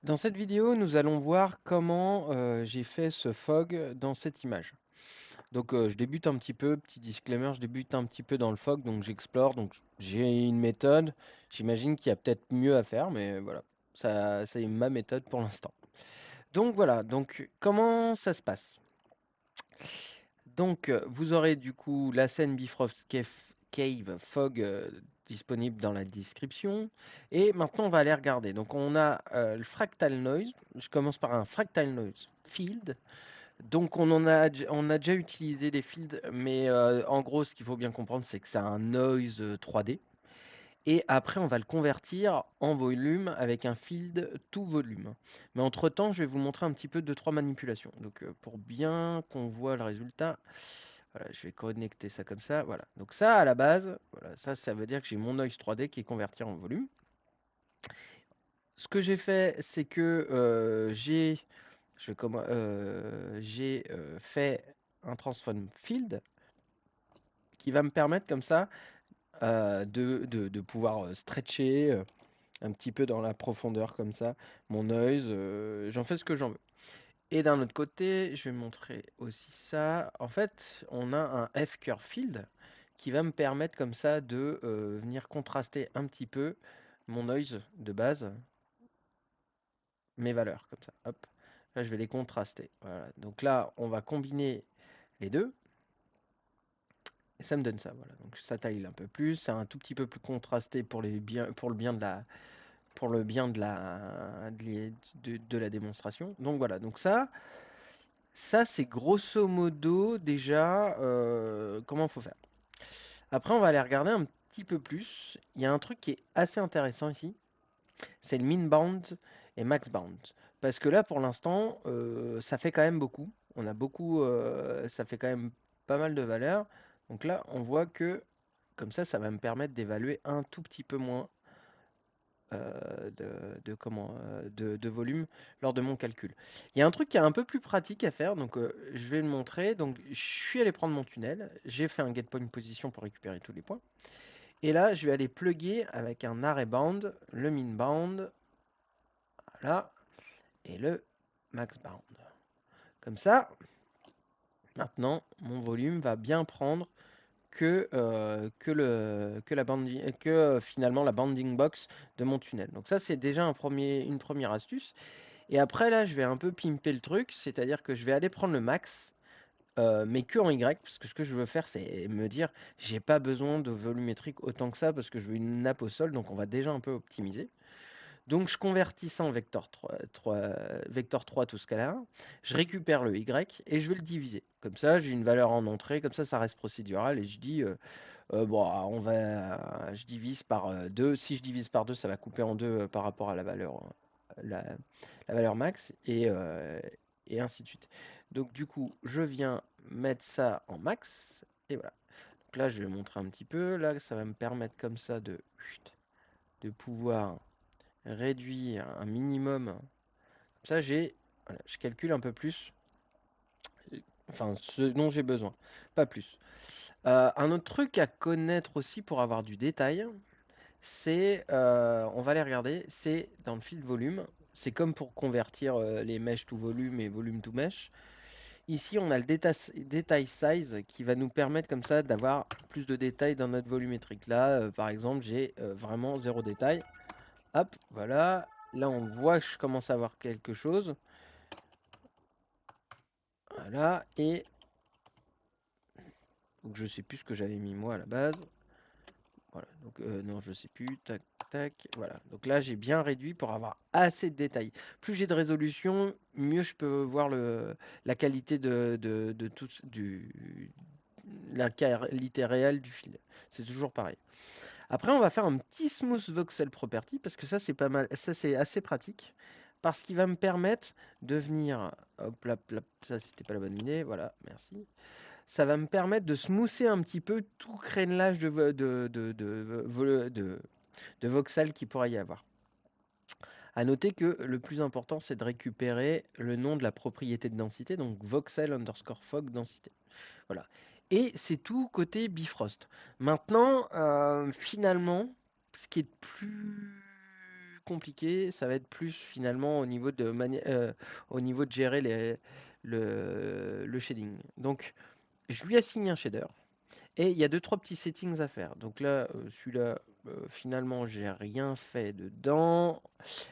Dans cette vidéo, nous allons voir comment j'ai fait ce fog dans cette image. Donc je débute un petit peu, petit disclaimer, je débute un petit peu dans le fog, donc j'explore, donc j'ai une méthode. J'imagine qu'il y a peut-être mieux à faire, mais voilà, ça c'est ma méthode pour l'instant. Donc voilà, donc comment ça se passe? Donc vous aurez du coup la scène Bifrost Cave Fog disponible dans la description. Et maintenant on va aller regarder. Donc on a le fractal noise. Je commence par un fractal noise field. Donc on a déjà utilisé des fields, mais en gros ce qu'il faut bien comprendre c'est que c'est un noise 3D. Et après, on va le convertir en volume avec un field to volume. Mais entre-temps, je vais vous montrer un petit peu deux trois manipulations. Donc, pour bien qu'on voit le résultat, voilà, je vais connecter ça comme ça. Voilà. Donc ça, à la base, voilà, ça veut dire que j'ai mon noise 3D qui est converti en volume. Ce que j'ai fait, c'est que j'ai fait un transform field qui va me permettre comme ça de pouvoir stretcher un petit peu dans la profondeur comme ça. Mon noise, j'en fais ce que j'en veux. Et d'un autre côté, je vais montrer aussi ça. En fait, on a un F-curve field qui va me permettre comme ça de venir contraster un petit peu mon noise de base, mes valeurs comme ça. Hop. Là, je vais les contraster. Voilà. Donc là, on va combiner les deux. Et ça me donne ça. Voilà. Donc ça taille un peu plus. C'est un tout petit peu plus contrasté pour pour le bien de la démonstration. Donc voilà, donc ça c'est grosso modo déjà comment il faut faire. Après, on va aller regarder un petit peu plus. Il y a un truc qui est assez intéressant ici, c'est le min bound et max bound. Parce que là, pour l'instant, ça fait quand même beaucoup. On a beaucoup, ça fait quand même pas mal de valeurs. Donc là, on voit que comme ça va me permettre d'évaluer un tout petit peu moins de volume lors de mon calcul. Il y a un truc qui est un peu plus pratique à faire, donc je vais le montrer. Donc je suis allé prendre mon tunnel, j'ai fait un get point position pour récupérer tous les points. Et là, je vais aller plugger avec un array bound, le min bound, voilà, et le max bound. Comme ça, maintenant, mon volume va bien prendre que finalement la bounding box de mon tunnel. Donc ça, c'est déjà une première astuce. Et après, là, je vais un peu pimper le truc, c'est-à-dire que je vais aller prendre le max, mais que en Y, parce que ce que je veux faire, c'est me dire, j'ai pas besoin de volumétrique autant que ça, parce que je veux une nappe au sol, donc on va déjà un peu optimiser. Donc je convertis ça en vecteur 3 tout scalar, je récupère le Y et je vais le diviser. Comme ça, j'ai une valeur en entrée, comme ça reste procédural, et je dis, bon, je divise par 2. Si je divise par 2, ça va couper en 2 par rapport à la, la valeur max et ainsi de suite. Donc du coup, je viens mettre ça en max et voilà. Donc là, je vais montrer un petit peu. Là, ça va me permettre comme ça de pouvoir réduire un minimum. Comme ça, voilà, je calcule un peu plus, enfin ce dont j'ai besoin, pas plus. Un autre truc à connaître aussi pour avoir du détail, on va les regarder, c'est dans le fil volume. C'est comme pour convertir les mesh to volume et volume to mesh. Ici, on a le detail size qui va nous permettre comme ça d'avoir plus de détails dans notre volumétrique. Là, par exemple, j'ai vraiment zéro détail. Hop, voilà. Là, on voit que je commence à avoir quelque chose. Voilà. Et donc, je sais plus ce que j'avais mis moi à la base. Voilà, donc non, je sais plus, tac, tac, voilà. Donc là, j'ai bien réduit pour avoir assez de détails. Plus j'ai de résolution, mieux je peux voir la qualité de tout, la qualité réelle du fil. C'est toujours pareil. Après, on va faire un petit smooth voxel property parce que ça, c'est pas mal, ça c'est assez pratique parce qu'il va me permettre de venir, hop là, ça c'était pas la bonne idée, voilà, merci, ça va me permettre de smoother un petit peu tout crénelage de voxel qu'il pourrait y avoir. À noter que le plus important, c'est de récupérer le nom de la propriété de densité, donc voxel underscore fog densité. Voilà. Et c'est tout côté Bifrost. Maintenant, finalement, ce qui est plus compliqué, ça va être plus finalement au niveau de gérer le shading. Donc, je lui assigne un shader. Et il y a deux, trois petits settings à faire. Donc là, celui-là, finalement, j'ai rien fait dedans.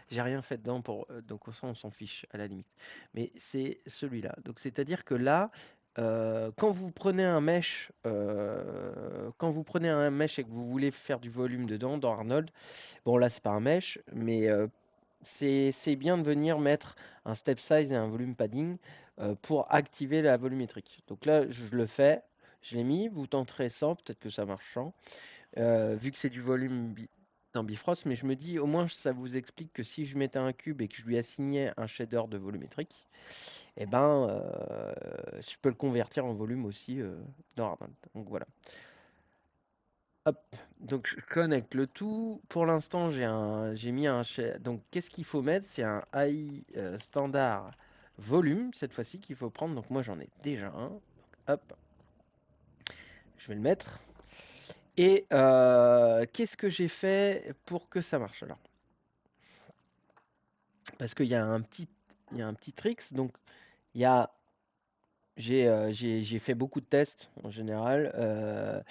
J'ai rien fait dedans donc ça, on s'en fiche à la limite. Mais c'est celui-là. Donc c'est-à-dire que là, quand vous prenez un mesh et que vous voulez faire du volume dedans, dans Arnold, bon là c'est pas un mesh, mais c'est bien de venir mettre un step size et un volume padding pour activer la volumétrique. Donc là, je le fais, je l'ai mis, vous tenterez sans, peut-être que ça marche sans, vu que c'est du volume dans Bifrost, mais je me dis au moins ça vous explique que si je mettais un cube et que je lui assignais un shader de volumétrique, eh ben je peux le convertir en volume aussi dans Arnold. Donc voilà. Hop, donc je connecte le tout. Pour l'instant, j'ai mis donc qu'est-ce qu'il faut mettre? C'est un AI standard volume cette fois-ci qu'il faut prendre. Donc moi j'en ai déjà un. Donc, hop, je vais le mettre. Et qu'est-ce que j'ai fait pour que ça marche alors? Parce qu'il y a il y a un petit tricks. Donc il y a, j'ai fait beaucoup de tests en général.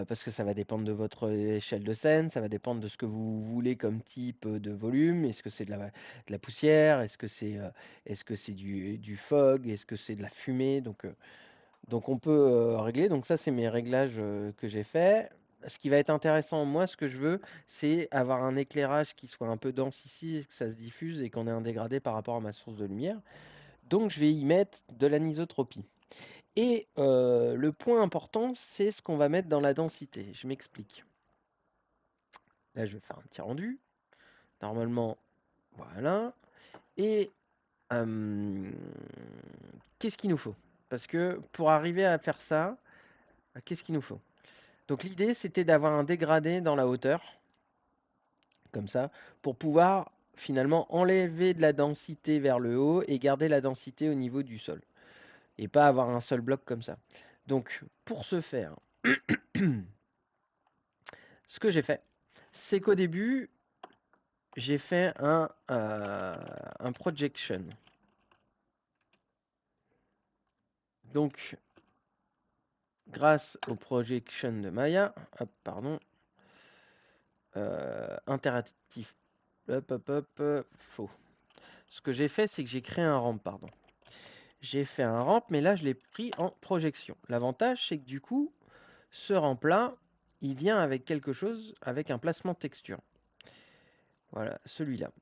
Parce que ça va dépendre de votre échelle de scène, ça va dépendre de ce que vous voulez comme type de volume. Est-ce que c'est de la poussière? Est-ce que c'est du fog? Est-ce que c'est de la fumée? Donc on peut régler. Donc ça, c'est mes réglages que j'ai fait. Ce qui va être intéressant, moi, ce que je veux, c'est avoir un éclairage qui soit un peu dense ici, que ça se diffuse et qu'on ait un dégradé par rapport à ma source de lumière. Donc je vais y mettre de l'anisotropie. Et le point important, c'est ce qu'on va mettre dans la densité. Je m'explique. Là, je vais faire un petit rendu. Normalement, voilà. Et qu'est-ce qu'il nous faut? Parce que pour arriver à faire ça, qu'est-ce qu'il nous faut? Donc l'idée, c'était d'avoir un dégradé dans la hauteur, comme ça, pour pouvoir finalement enlever de la densité vers le haut et garder la densité au niveau du sol. Et pas avoir un seul bloc comme ça. Donc, pour ce faire, ce que j'ai fait, c'est qu'au début, j'ai fait un projection. Donc, grâce au projection de Maya, hop, pardon, interactif, faux. Ce que j'ai fait, c'est que j'ai créé un ramp, pardon. J'ai fait un ramp, mais là, je l'ai pris en projection. L'avantage, c'est que du coup, ce ramp-là, il vient avec quelque chose, avec un placement de texture. Voilà, celui-là.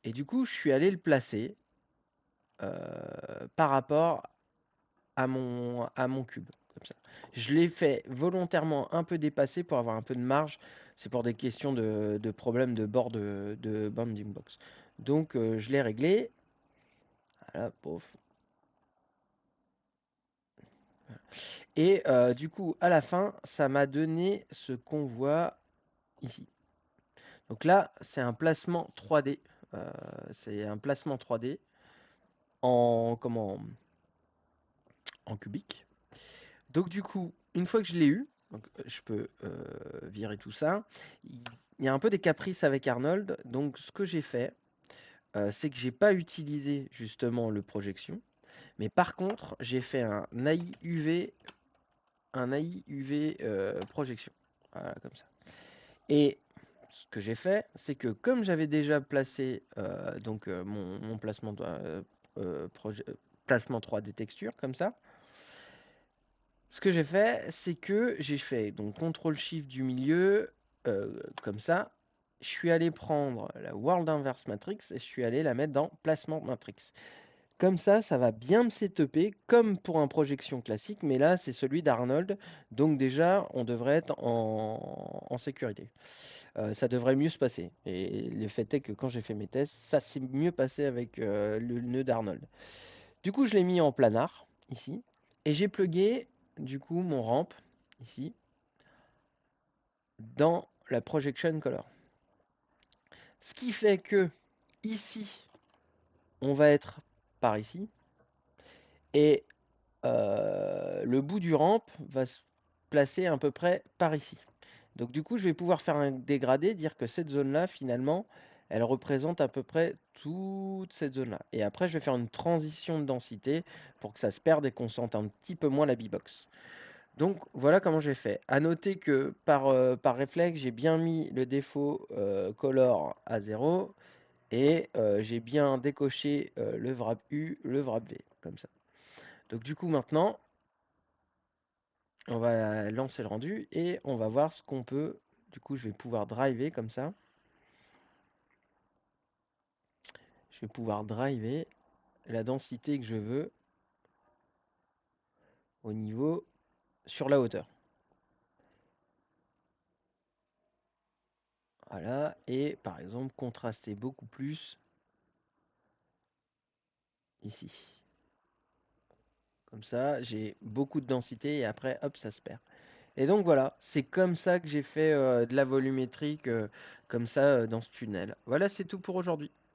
Et du coup, je suis allé le placer par rapport à mon cube. Comme ça. Je l'ai fait volontairement un peu dépasser pour avoir un peu de marge. C'est pour des questions de problèmes de bord de bounding box. Donc je l'ai réglé. Voilà, pof. Et du coup, à la fin, ça m'a donné ce qu'on voit ici. Donc là, c'est un placement 3D. C'est un placement 3D en cubique. Donc du coup, une fois que je l'ai eu, donc, je peux virer tout ça. Il y a un peu des caprices avec Arnold. Donc ce que j'ai fait, c'est que j'ai pas utilisé justement le projection. Mais par contre, j'ai fait un AI UV projection. Voilà, comme ça. Et ce que j'ai fait, c'est que comme j'avais déjà placé mon placement, placement 3D texture comme ça, ce que j'ai fait, c'est que j'ai fait donc CTRL SHIFT du milieu, comme ça. Je suis allé prendre la World Inverse Matrix et je suis allé la mettre dans Placement Matrix. Comme ça va bien me setuper comme pour un projection classique, mais là c'est celui d'Arnold, donc déjà on devrait être en sécurité. Ça devrait mieux se passer. Et le fait est que quand j'ai fait mes tests, ça s'est mieux passé avec le nœud d'Arnold. Du coup, je l'ai mis en planar, ici, et j'ai plugué, du coup, mon ramp, ici, dans la projection color. Ce qui fait que, ici, on va être par ici, et le bout du ramp va se placer à peu près par ici. Donc du coup, je vais pouvoir faire un dégradé, dire que cette zone-là, finalement, elle représente à peu près toute cette zone-là. Et après, je vais faire une transition de densité pour que ça se perde et qu'on sente un petit peu moins la B-box. Donc voilà comment j'ai fait. À noter que par réflexe, j'ai bien mis le défaut color à 0 et j'ai bien décoché le wrap U, le wrap V, comme ça. Donc du coup maintenant, on va lancer le rendu et on va voir ce qu'on peut. Du coup, je vais pouvoir driver comme ça. Je vais pouvoir driver la densité que je veux au niveau sur la hauteur. Voilà, et par exemple contraster beaucoup plus ici. Comme ça, j'ai beaucoup de densité et après, hop, ça se perd. Et donc voilà, c'est comme ça que j'ai fait de la volumétrique comme ça dans ce tunnel. Voilà, c'est tout pour aujourd'hui.